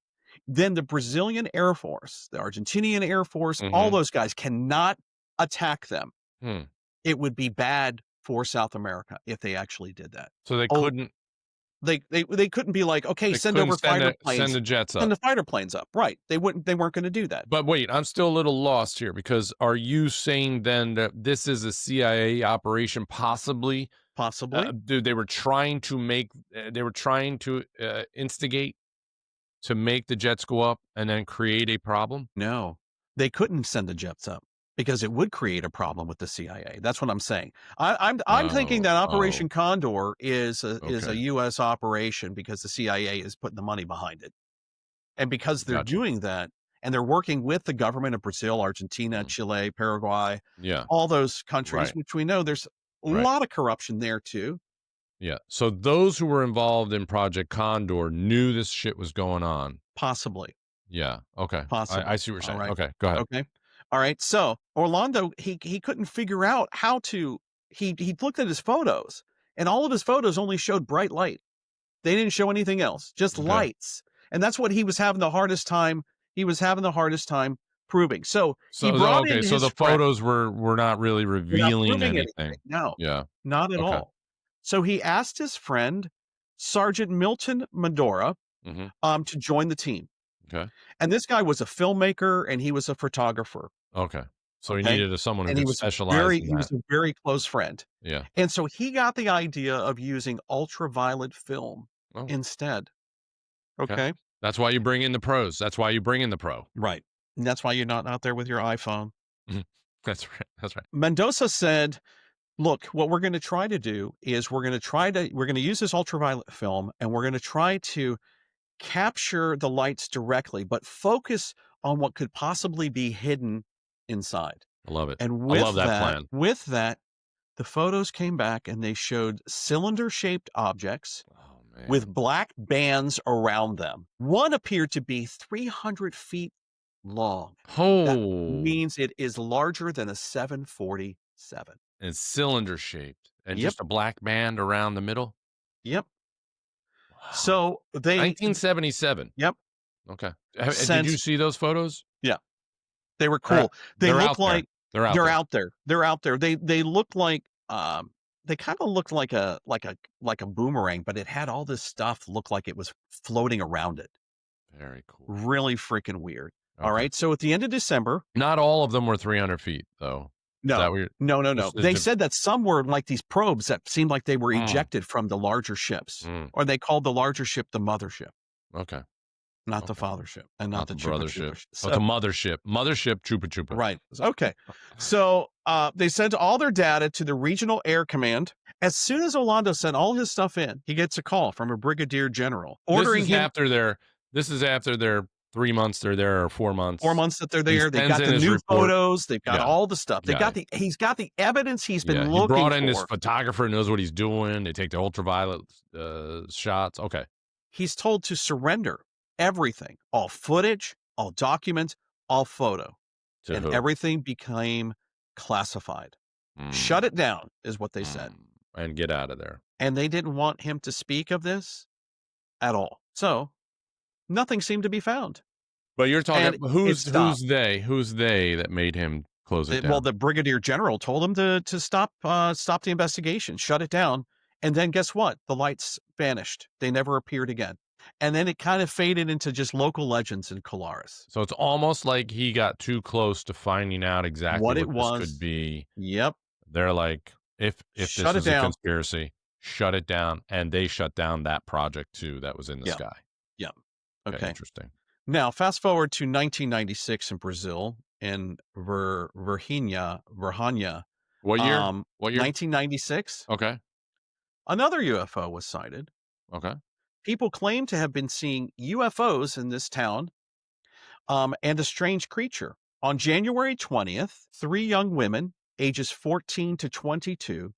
then the Brazilian Air Force, the Argentinian Air Force, all those guys cannot attack them. Hmm. It would be bad for South America if they actually did that. So they couldn't. They couldn't be like, okay, They send couldn't over fighter planes. Send the jets up. Send the fighter planes up. Right. They weren't going to do that. But wait, I'm still a little lost here because are you saying then that this is a CIA operation possibly? Possibly. Dude, they were trying to instigate to make the jets go up and then create a problem? No, they couldn't send the jets up because it would create a problem with the CIA. That's what I'm saying. I'm thinking that Operation Condor is a U.S. operation because the CIA is putting the money behind it, and because they're doing that and they're working with the government of Brazil, Argentina, Chile, Paraguay, all those countries, which we know there's a lot of corruption there too. Yeah. So those who were involved in Project Condor knew this shit was going on. Possibly. Yeah. Okay. Possibly. I see what you're saying. Right. Okay. Go ahead. Okay. All right. So Orlando, he couldn't figure out how to. He looked at his photos, and all of his photos only showed bright light. They didn't show anything else, just lights, and that's what he was having the hardest time. He was having the hardest time proving. So he brought in his so the photos were not really revealing anything. No. Yeah. Not at all. So he asked his friend, Sergeant Milton Medora, to join the team. Okay. And this guy was a filmmaker and he was a photographer. Okay. So he Okay. needed someone who And he could was specialize in he that. was a very close friend. Yeah. And so he got the idea of using ultraviolet film Oh, instead. okay. Okay. That's why you bring in the pros. That's why you bring in the pro. Right. And that's why you're not out there with your iPhone. Mhm. That's right. That's right. Mendoza said, look, what we're going to try to do is we're going to use this ultraviolet film and we're going to try to capture the lights directly, but focus on what could possibly be hidden inside. I love it. And I love that plan. with that, the photos came back and they showed cylinder-shaped objects Oh man. with black bands around them. One appeared to be 300 feet long. That Oh, means it is larger than a 747. it's cylinder shaped and Yep. just a black band around the middle. Yep. Wow. So they 1977. Yep. Okay. Did you Since see those photos? they were They're cool. They they're look out there. like They're out they're there. out there. They're out there. They look like they kind of looked like a boomerang, but it had all this stuff look like it was floating around it. Very cool. Really freaking weird. All Okay. right. So at the end of December, Not all of them were 300 feet, though. Is that no, weird? no. Just- They just- said that some were like these probes that seemed like they were Mm. ejected from the larger ships, Mm. or they called the larger ship the mothership, Okay. not the Okay. fathership, and not the brothership. Chupa-Chupa. But the mothership. Mothership Chupa-Chupa. Right. Okay. So they sent all their data to the Regional Air Command. As soon as Holanda sent all his stuff in, he gets a call from a brigadier general ordering This is him after their 3 months they're there or 4 months. 4 months that they're He there. They've sends got in the his new report. photos. They've got Yeah. all the stuff. Yeah. He's got the evidence he's been Yeah, he looking brought in this for. photographer, knows what he's doing. They take the ultraviolet shots. Okay. He's told to surrender everything, all footage, all documents, all photo, To and who? everything became classified. Mm, Shut it down is what they said. and get out of there. And they didn't want him to speak of this at all. So nothing seemed to be found. But you're talking And who's stopped. who's they that made him close it down? Well, the brigadier general told him to stop the investigation, shut it down. And then guess what? The lights vanished. They never appeared again. And then it kind of faded into just local legends in Colares. So it's almost like he got too close to finding out exactly What what it this was. could be. Yep. They're like, if this Shut it is a down. conspiracy, shut it down. And they shut down that project too that was in the Yeah. sky. Yeah. Okay, Okay. interesting. Now, fast forward to 1996 in Brazil, in Virginia. What year? What year? 1996, Okay. another UFO was sighted. Okay. People claim to have been seeing UFOs in this town, and a strange creature. On January 20th, 3 young women, ages 14 to 22,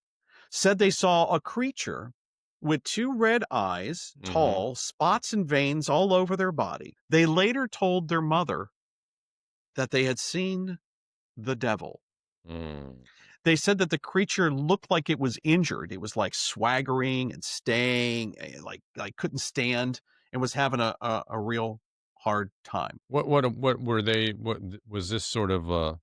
said they saw a creature with 2 red eyes, Mhm. tall, spots and veins all over their body. They later told their mother that they had seen the devil. Mm. They said that the creature looked like it was injured. It was like swaggering and staying, like couldn't stand, and was having a real hard time. What were they? What was this sort of?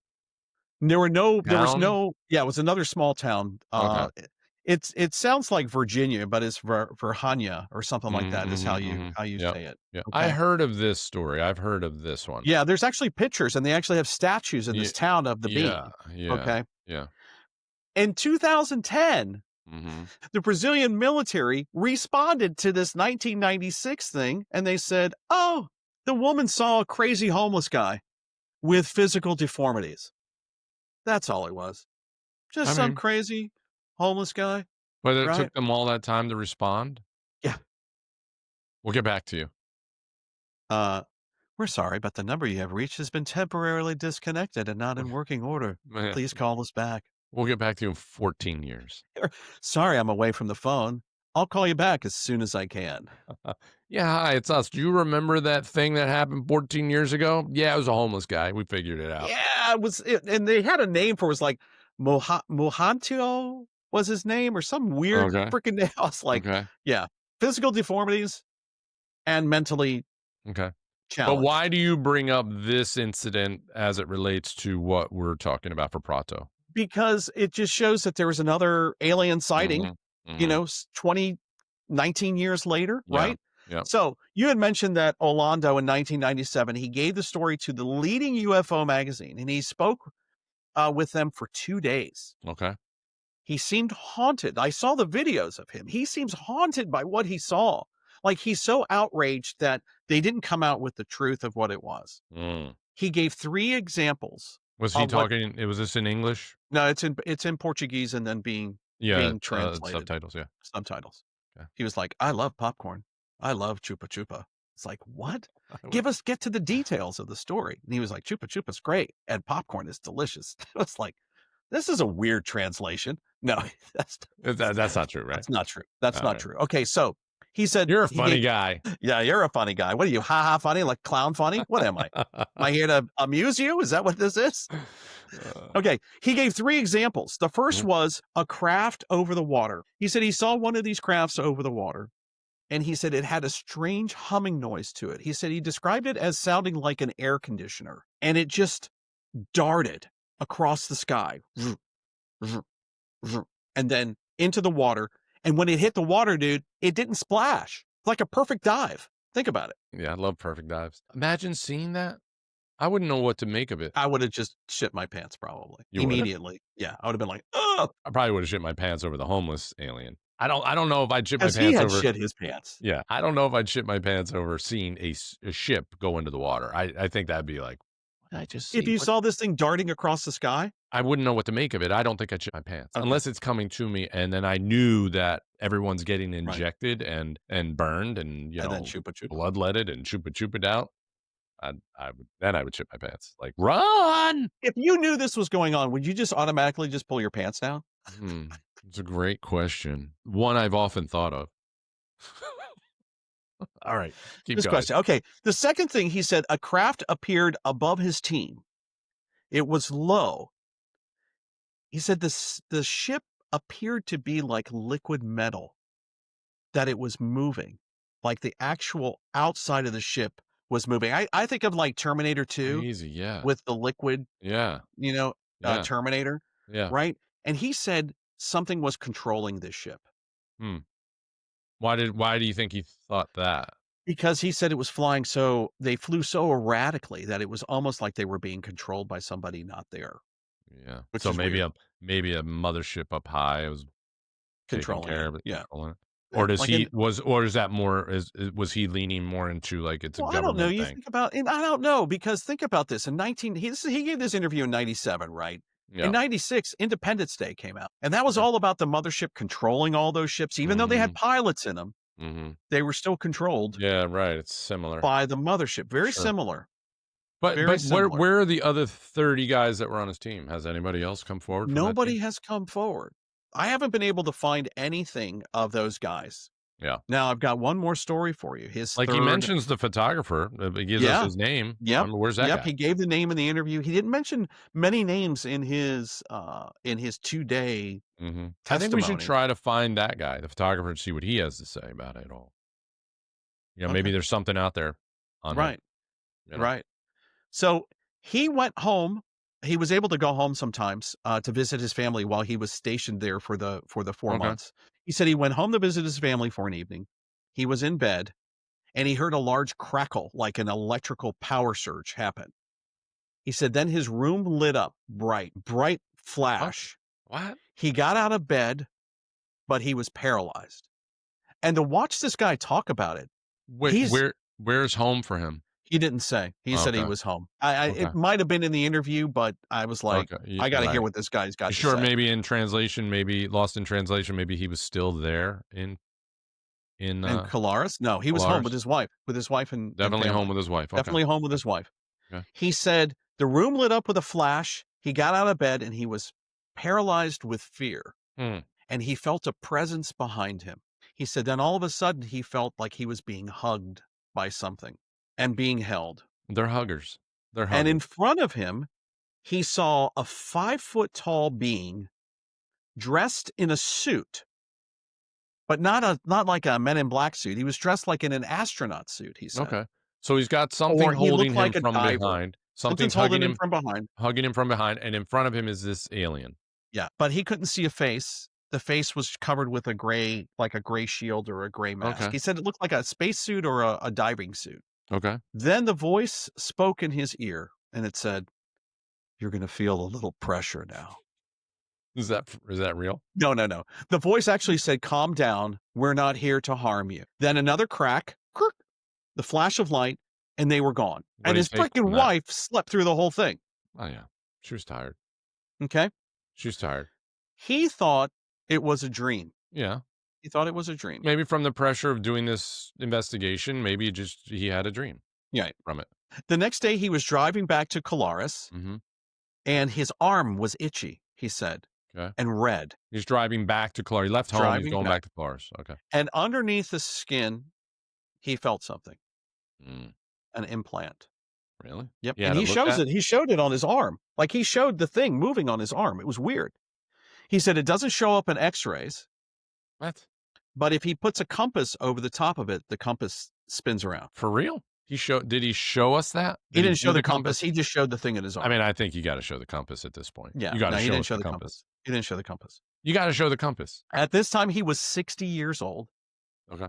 There was Town? no, yeah, it was another small town. Okay. It sounds like Virginia, but it's Virginia or something like that is how you Yep. say it. Yeah, Okay. I heard of this story. I've heard of this one. Yeah, there's actually pictures, and they actually have statues in this town of the being. Yeah. Okay. Yeah. In 2010, Mm-hmm. the Brazilian military responded to this 1996 thing, and they said, "Oh, the woman saw a crazy homeless guy with physical deformities. That's all it was. Just I some mean- crazy homeless guy." But it Right. took them all that time to respond. Yeah. We'll get back to you. We're sorry, but the number you have reached has been temporarily disconnected and not in working order. Yeah. Please call us back. We'll get back to you in 14 years. Sorry, I'm away from the phone. I'll call you back as soon as I can. Yeah, hi, it's us. Do you remember that thing that happened 14 years ago? Yeah, it was a homeless guy. We figured it out. Yeah, and they had a name for it. It was like Mohantio was his name, or some weird Okay. freaking name. I was like, Okay. physical deformities and mentally Okay. But challenged. why do you bring up this incident as it relates to what we're talking about for Prato? Because it just shows that there was another alien sighting, Mhm. 19 years later, Yeah, right? yeah. So you had mentioned that Orlando in 1997, he gave the story to the leading UFO magazine, and he spoke with them for 2 days. Okay. He seemed haunted. I saw the videos of him. He seems haunted by what he saw. Like, he's so outraged that they didn't come out with the truth of what it was. Mm. He gave 3 examples. Was he of what talking? Was this in English? No, it's in Portuguese and then being Yeah, translated. subtitles. Yeah. Subtitles. Okay. He was like, "I love popcorn. I love Chupa-Chupa." It's like, "What? Get to the details of the story." And he was like, "Chupa-Chupa's great and popcorn is delicious." It was like, this is a weird translation. No, that's That's not true, right? that's not true. That's All not right. true. Okay, so he said, You're a he funny gave- guy. Yeah, you're a funny guy. What are you, ha funny, like clown funny? What am I? Am I here to amuse you? Is that what this is? Okay, he gave 3 examples. The first was a craft over the water. He said he saw one of these crafts over the water, and he said it had a strange humming noise to it. He said he described it as sounding like an air conditioner, and it just darted across the sky, and then into the water. And when it hit the water, dude, it didn't splash. It's like a perfect dive. Think about it. Yeah, I love perfect dives. Imagine seeing that. I wouldn't know what to make of it. I would have just shit my pants probably You would've? immediately. Yeah, I would have been like, oh, I probably would have shit my pants over the homeless alien. I don't know if I'd shit my because he pants had over. shit his pants. Yeah, I don't know if I'd shit my pants over seeing a ship go into the water. I think that'd be like, what did I just see? If you saw this thing darting across the sky, I wouldn't know what to make of it. I don't think I'd shit my pants Okay. unless it's coming to me, and then I knew that everyone's getting injected and burned and and then Chupa-Chupa. bloodletted and chupa-chupa'd out. I would shit my pants. Like, run! If you knew this was going on, would you just automatically just pull your pants down? It's a great question. One I've often thought of. All right, keep This going. question. Okay. The second thing he said, a craft appeared above his team. It was low. He said the ship appeared to be like liquid metal, that it was moving, like the actual outside of the ship was moving. I think of like Terminator 2 Easy, yeah. with the liquid, Yeah. Yeah. Terminator, Yeah. right? And he said something was controlling this ship. Why do you think he thought that? Because he said it was they flew so erratically that it was almost like they were being controlled by somebody not there. Yeah. Which So is maybe weird. a mothership up high was taking Controlling care it. of it. Yeah. Controlling it. Or does Like he was that more was he leaning more into like it's a Well, I don't know. government You thing? think about, and I don't know, because think about this. He gave this interview in 97, right? Yeah. In 96, Independence Day came out. And that was all about the mothership controlling all those ships. Even though they had pilots in them, they were still controlled Yeah, right. It's similar. by the mothership. Very Sure. similar. But very similar. where are the other 30 guys that were on his team? Has anybody else come forward? from that Nobody team? has come forward. I haven't been able to find anything of those guys. Yeah. Now, I've got one more story for you. His Like he third- mentions the photographer. He gives us his name. Yep. Where's that Yep. guy? He gave the name in the interview. He didn't mention many names in his 2-day I think we testimony. should try to find that guy, the photographer, and see what he has to say about it all. Maybe Okay. there's something out there on him, Right. you know? Right. So he went home. He was able to go home sometimes to visit his family while he was stationed there for the 4 Okay. months. He said he went home to visit his family for an evening. He was in bed and he heard a large crackle, like an electrical power surge happen. He said then his room lit up, bright flash. What? He got out of bed, but he was paralyzed. And to watch this guy talk about it, Wait, where's home for him? he didn't say. He said he Okay. was home. Okay. It might have been in the interview, but I was like, Okay. I got to hear Right. what this guy's got to Sure, say. maybe in translation, maybe lost in translation, maybe he was still there in And Colares? No, he was home with his wife. And definitely family. home with his wife. Okay. Definitely home with his wife. Okay. He said the room lit up with a flash. He got out of bed and he was paralyzed with fear. And he felt a presence behind him. He said then all of a sudden he felt like he was being hugged by something and being held. They're huggers. They're huggers. And in front of him, he saw a 5-foot tall being dressed in a suit, but not like a Men in Black suit. He was dressed like in an astronaut suit, he said. Okay. So he's got something Or he holding looked like him a from diver. behind. Something's Something's holding him from behind. hugging him from behind, and in front of him is this alien. Yeah, but he couldn't see a face. The face was covered with a gray shield or a gray mask. Okay. He said it looked like a spacesuit or a diving suit. Okay. Then the voice spoke in his ear, and it said, You're going to feel a little pressure now. Is that real? No. The voice actually said, calm down. We're not here to harm you. Then another crack, the flash of light, and they were gone. What And do you his take freaking from that? wife slept through the whole thing. Oh yeah, she was tired. Okay. She was tired. He thought it was a dream. Yeah, He thought it was a dream. maybe from the pressure of doing this investigation, maybe he had a dream Yeah. from it. The next day, he was driving back to Colares, Mm-hmm. and his arm was itchy, he said, Okay. and red. He's driving back to Clark. He left home. He's Driving going back. back to Clark's. Okay. And underneath the skin, he felt something, Mm, an implant. really? Yep. You And had he it looked shows at? it. He showed it on his arm. Like he showed the thing moving on his arm. It was weird. He said it doesn't show up in x-rays, What? but if he puts a compass over the top of it, the compass spins around. For real? Did he show us that? He Did didn't show do the compass. He just showed the thing in his arm. I mean, I think you got to show the compass at this point. Yeah. You got to No, he show didn't us show the the compass. He didn't show the compass. You got to show the compass. At this time, he was 60 years old. Okay.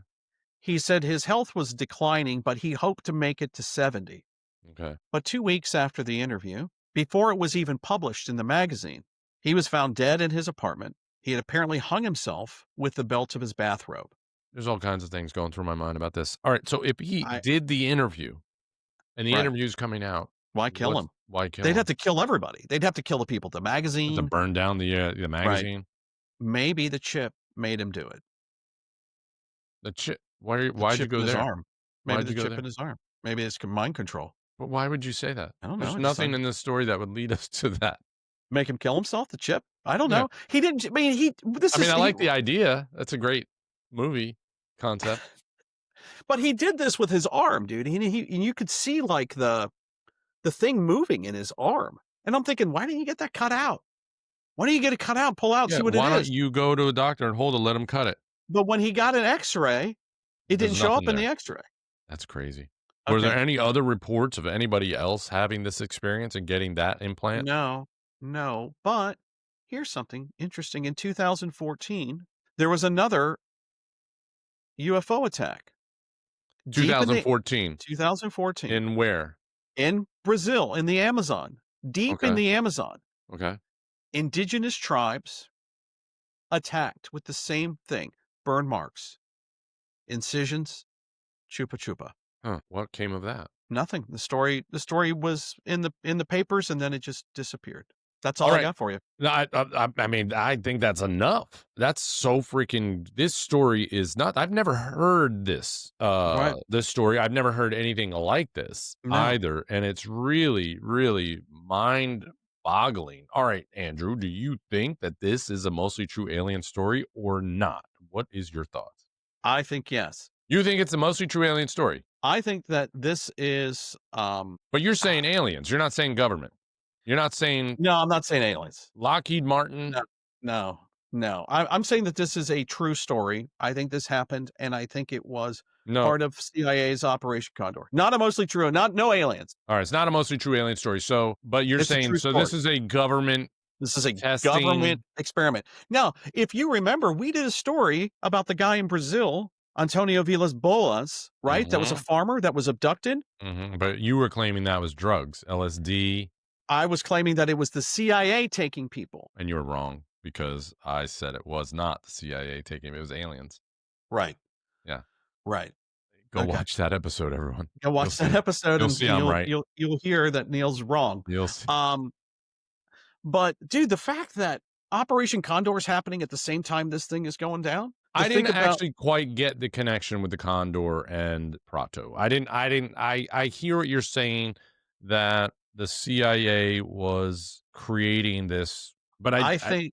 He said his health was declining, but he hoped to make it to 70. Okay. But 2 weeks after the interview, before it was even published in the magazine, he was found dead in his apartment. He had apparently hung himself with the belt of his bathrobe. There's all kinds of things going through my mind about this. All right. So if he I- did the interview and the Right. interview's coming out, Why kill him? Why kill They'd him? have to kill everybody. They'd have to kill the people at the To magazine. burn down the magazine? Maybe the chip made him do it. The chip. Why'd The you chip go in his there? arm. Maybe Why'd the you go chip there? in his arm. Maybe it's mind control. But why would you say that? I don't know. There's I nothing decided- in this story that would lead us to that. Make him kill himself, the chip? I don't Yeah. know. He didn't. I mean, I like the idea. That's a great movie concept. But he did this with his arm, dude. And you could see like the thing moving in his arm. And I'm thinking, why didn't you get that cut out? Why don't you get it cut out, pull out, Yeah, see what why it don't is? you go to a doctor and hold it, let him cut it? But when he got an X-ray, it There's didn't show up nothing in the there. X-ray. That's crazy. Were there Okay. any other reports of anybody else having this experience and getting that implant? No. But here's something interesting. In 2014, there was another UFO attack. Deep in the- 2014. 2014 In where? in Brazil, in the Amazon, deep in Okay. the Amazon. Okay. Indigenous tribes attacked with the same thing: burn marks, incisions, Chupa-Chupa. Huh. What came of that? Nothing. The story was in the papers, and then it just disappeared. That's all All I right. got for you. No, I mean, I think that's enough. That's so freaking. This story is not. I've never heard this. Right. This story. I've never heard anything like this No. either, and it's really, really mind-boggling. All right, Andrew, do you think that this is a mostly true alien story or not? What is your thoughts? I think yes. You think it's a mostly true alien story, I think that this is. but you're saying aliens. You're not saying government. You're not saying No, I'm not saying aliens. Lockheed Martin. No. I'm saying that this is a true story. I think this happened, and I think it was No. part of CIA's Operation Condor. Not a mostly true. No aliens. All right, it's not a mostly true alien story. So, but you're It's a saying true so this story. is a government. This is a Testing. government experiment. Now, if you remember, we did a story about the guy in Brazil, Antonio Vilas Boas, right? That was a farmer that was abducted. But you were claiming that was drugs, LSD, I was claiming that it was the CIA taking people. and you were wrong because I said it was not the CIA taking it was aliens. Right. Yeah. Right. Go Okay. watch that episode, everyone. Go watch You'll that see. episode, You'll and see I'm right. you'll hear that Neil's wrong. You'll see. But dude, the fact that Operation Condor is happening at the same time this thing is going down. I think didn't about- actually quite get the connection with the Condor and Prato. I hear what you're saying that the CIA was creating this, but I think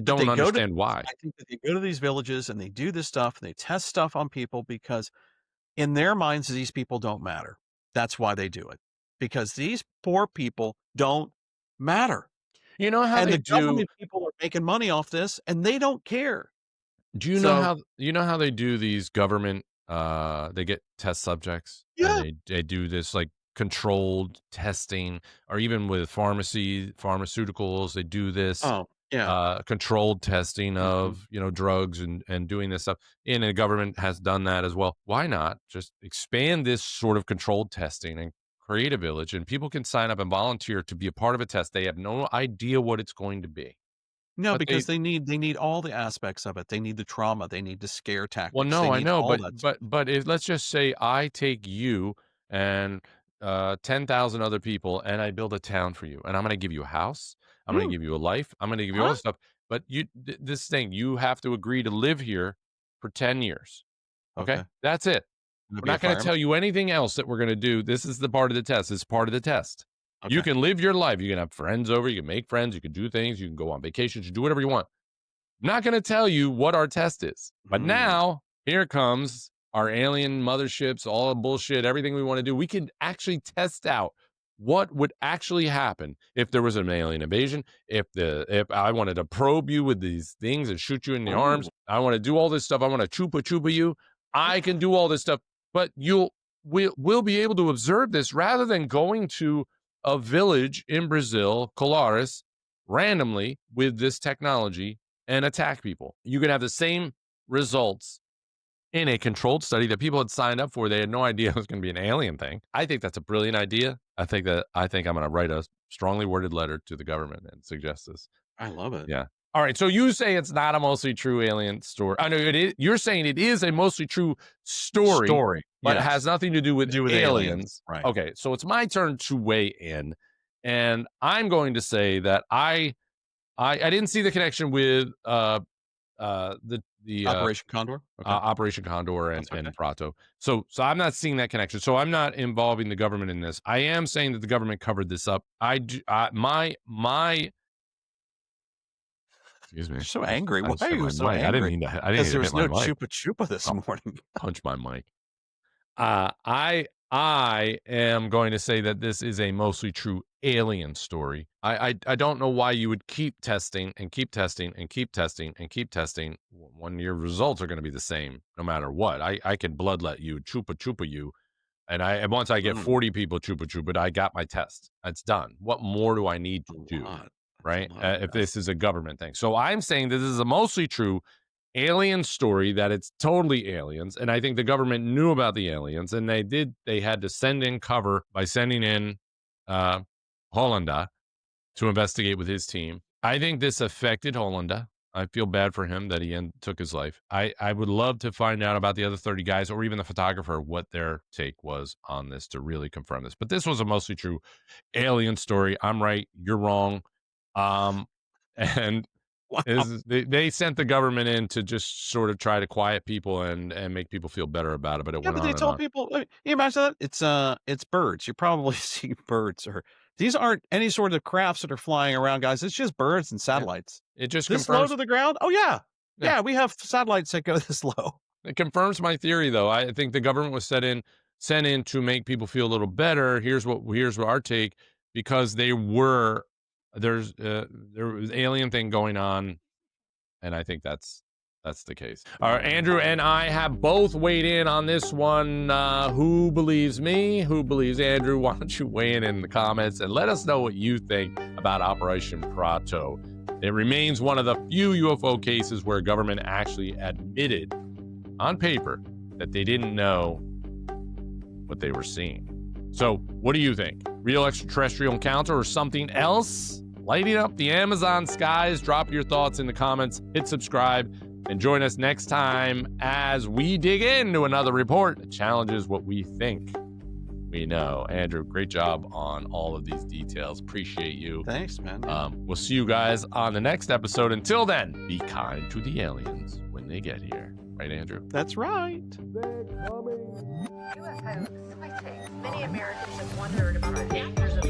don't they go to- understand why. I think that they go to these villages and they do this stuff and they test stuff on people because in their minds, these people don't matter. That's why they do it, because these poor people don't matter. You know how And they the do. government people are making money off this and they don't care. Do you know So- how they do these government? They get test subjects. Yeah. And they do this like controlled testing, or even with pharmaceuticals, they do this. Oh, yeah. Controlled testing of drugs and doing this stuff. And the government has done that as well. Why not just expand this sort of controlled testing and create a village, and people can sign up and volunteer to be a part of a test. They have no idea what it's going to be. No, But because they need all the aspects of it. They need the trauma. They need the scare well, tactics. They no, I need know, all but that. let's just say I take you and 10,000 other people, and I build a town for you, and I'm going to give you a house. I'm going to Mm, give you a life. I'm going to give you all huh? this stuff. But this thing, you have to agree to live here for 10 years. Okay, Okay. that's it. Gonna We're be a not going to fireman. tell you anything else that we're going to do. This is the part of the test. This is part of the test. You Okay. can live your life. You can have friends over. You can make friends. You can do things. You can go on vacations. You do whatever you want. Not going to tell you what our test is. But Mm. now here comes our alien motherships, all the bullshit, everything we want to do. We can actually test out what would actually happen if there was an alien invasion. If I wanted to probe you with these things and shoot you in the arms, Ooh. I want to do all this stuff. I want to chupa-chupa you. I can do all this stuff, but we'll be able to observe this rather than going to a village in Brazil, Colares, randomly with this technology and attack people. You can have the same results in a controlled study that people had signed up for. They had no idea it was going to be an alien thing. I think that's a brilliant idea. I think I'm going to write a strongly worded letter to the government and suggest this. I love it. Yeah. All right. So you say it's not a mostly true alien story. I know it is. You're saying it is a mostly true story, but it Yes. has nothing to do with aliens. Right. Okay. So it's my turn to weigh in, and I'm going to say that I didn't see the connection with the Operation Condor. Okay. Operation Condor That's okay. and Prato. So I'm not seeing that connection. So I'm not involving the government in this. I am saying that the government covered this up. Excuse me. You're so angry. I Why just are hit you my so mic. I didn't angry? mean to. I didn't Because mean there to was hit no my mic. Chupa-Chupa this Oh. morning. Punch my mic. I am going to say that this is a mostly true alien story. I don't know why you would keep testing and keep testing and keep testing and keep testing when your results are going to be the same no matter what. I can bloodlet you, chupa you, and once I get 40 people chupa, I got my test. It's done. What more do I need to do? Right? If this is a government thing. So I'm saying this is a mostly true alien story, that it's totally aliens, and I think the government knew about the aliens, and they had to send in cover by sending in Holanda to investigate with his team. I think this affected Holanda. I feel bad for him that he took his life. I would love to find out about the other 30 guys or even the photographer, what their take was on this to really confirm this. But this was a mostly true alien story. I'm right, you're wrong. And Wow. they sent the government in to just sort of try to quiet people and make people feel better about it, but it Yeah, went but on they and told on. people. You imagine that it's birds. You're probably seeing birds, or these aren't any sort of crafts that are flying around, guys. It's just birds and satellites. It just This low confirms to the ground. Oh yeah, Yeah. yeah. We have satellites that go this low. it confirms my theory, though. I think the government was sent in to make people feel a little better. Here's what our take, because there was alien thing going on, and I think that's the case. All right, Andrew and I have both weighed in on this one. Who believes me? Who believes Andrew? Why don't you weigh in the comments and let us know what you think about Operation Prato. It remains one of the few UFO cases where government actually admitted on paper that they didn't know what they were seeing. So what do you think? Real extraterrestrial encounter or something else? Lighting up the Amazon skies? Drop your thoughts in the comments, hit subscribe, and join us next time as we dig into another report that challenges what we think we know. Andrew, great job on all of these details. Appreciate you. Thanks, man. We'll see you guys on the next episode. Until then, be kind to the aliens when they get here. Right, Andrew? That's right. UFO sightings. Many Americans have wondered about the dangers of